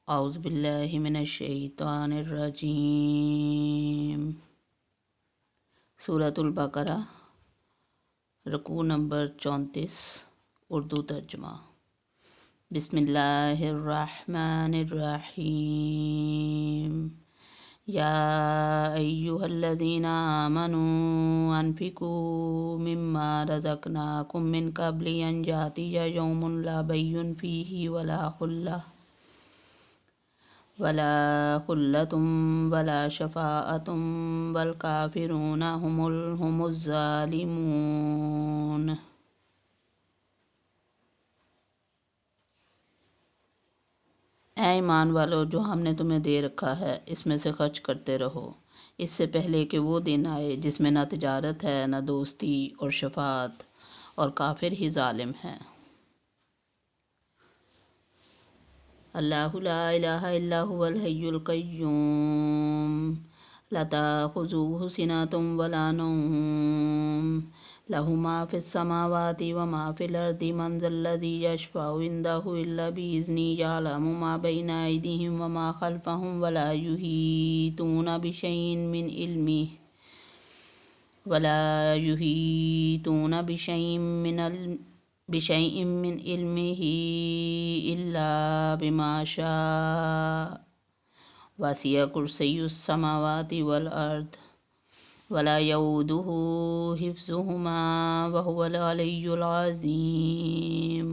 اعوذ باللہ من الشیطان الرجیم۔ سورۃ البقرہ، رکوع نمبر 34، اردو ترجمہ۔ بسم اللہ الرحمن الرحیم۔ یا ایہا الذین آمنوا انفقوا مما رزقناکم من قبل ان یأتی یوم لا بیع فیہ ولا خلة ولا شفاعة والکافرون هم الظالمون۔ اے ایمان والو، جو ہم نے تمہیں دے رکھا ہے اس میں سے خرچ کرتے رہو، اس سے پہلے کہ وہ دن آئے جس میں نہ تجارت ہے نہ دوستی اور شفاعت، اور کافر ہی ظالم ہیں۔ اللہ لا الہ الا هو الحی القیوم لا تأخذہ سنۃ ولا نوم لہ ما فی السماوات وما فی الارض من ذا الذی یشفع عندہ الا بإذنہ یعلم ما بین ایدیہم وما خلفہم ولا یحیطون بشیء من علمہ الا بما شاء وسع کرسیہ السماوات والارض ولا یؤودہ حفظہما وہو العلی العظیم۔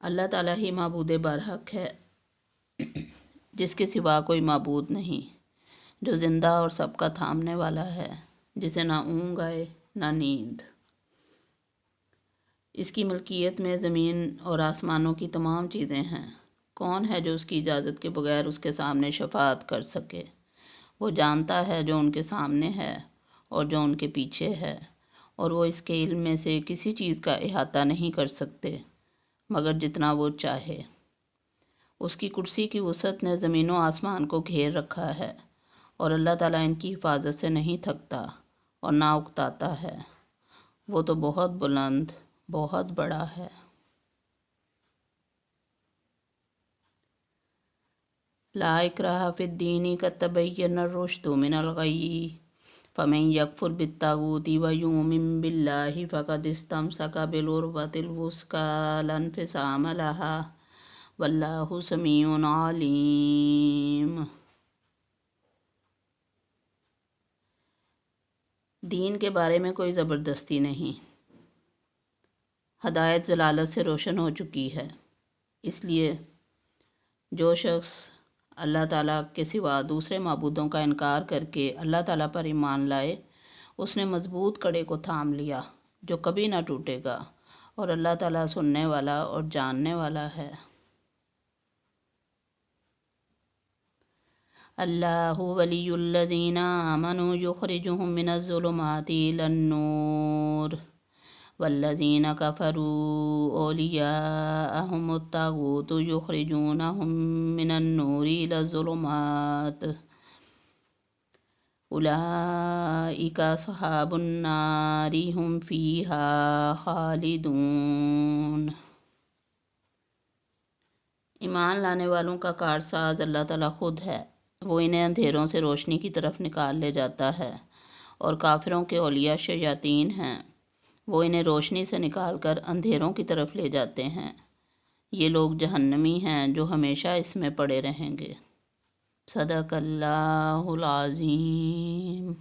اللہ تعالیٰ ہی معبود برحق ہے، جس کے سوا کوئی معبود نہیں، جو زندہ اور سب کا تھامنے والا ہے، جسے نہ اونگ آئے نہ نیند۔ اس کی ملکیت میں زمین اور آسمانوں کی تمام چیزیں ہیں۔ کون ہے جو اس کی اجازت کے بغیر اس کے سامنے شفاعت کر سکے؟ وہ جانتا ہے جو ان کے سامنے ہے اور جو ان کے پیچھے ہے، اور وہ اس کے علم میں سے کسی چیز کا احاطہ نہیں کر سکتے مگر جتنا وہ چاہے۔ اس کی کرسی کی وسعت نے زمین و آسمان کو گھیر رکھا ہے، اور اللہ تعالیٰ ان کی حفاظت سے نہیں تھکتا اور نہ اکتاتا ہے۔ وہ تو بہت بلند، بہت بڑا ہے۔ لا اکراہ فی الدین قد تبین الرشد من الغی فمن یکفر بالطاغوت ویؤمن باللہ فقد استمسک بالعروۃ الوثقی لا انفصام لہا واللہ سمیع علیم۔ دین کے بارے میں کوئی زبردستی نہیں، ہدایت ضلالت سے روشن ہو چکی ہے، اس لیے جو شخص اللہ تعالیٰ کے سوا دوسرے معبودوں کا انکار کر کے اللہ تعالیٰ پر ایمان لائے، اس نے مضبوط کڑے کو تھام لیا جو کبھی نہ ٹوٹے گا، اور اللہ تعالیٰ سننے والا اور جاننے والا ہے۔ اللہ ولی الذین آمنوا یخرجہم من الظلمات الی النور والذین کفروا اولیاءہم الطاغوت یخرجونہم من النور الی الظلمات اولئک اصحاب النار ھم فیہا خالدون۔ ایمان لانے والوں کا کارساز اللہ تعالیٰ خود ہے، وہ انہیں اندھیروں سے روشنی کی طرف نکال لے جاتا ہے، اور کافروں کے اولیاء شیاطین ہیں، وہ انہیں روشنی سے نکال کر اندھیروں کی طرف لے جاتے ہیں۔ یہ لوگ جہنمی ہیں جو ہمیشہ اس میں پڑے رہیں گے۔ صدق اللہ العظیم۔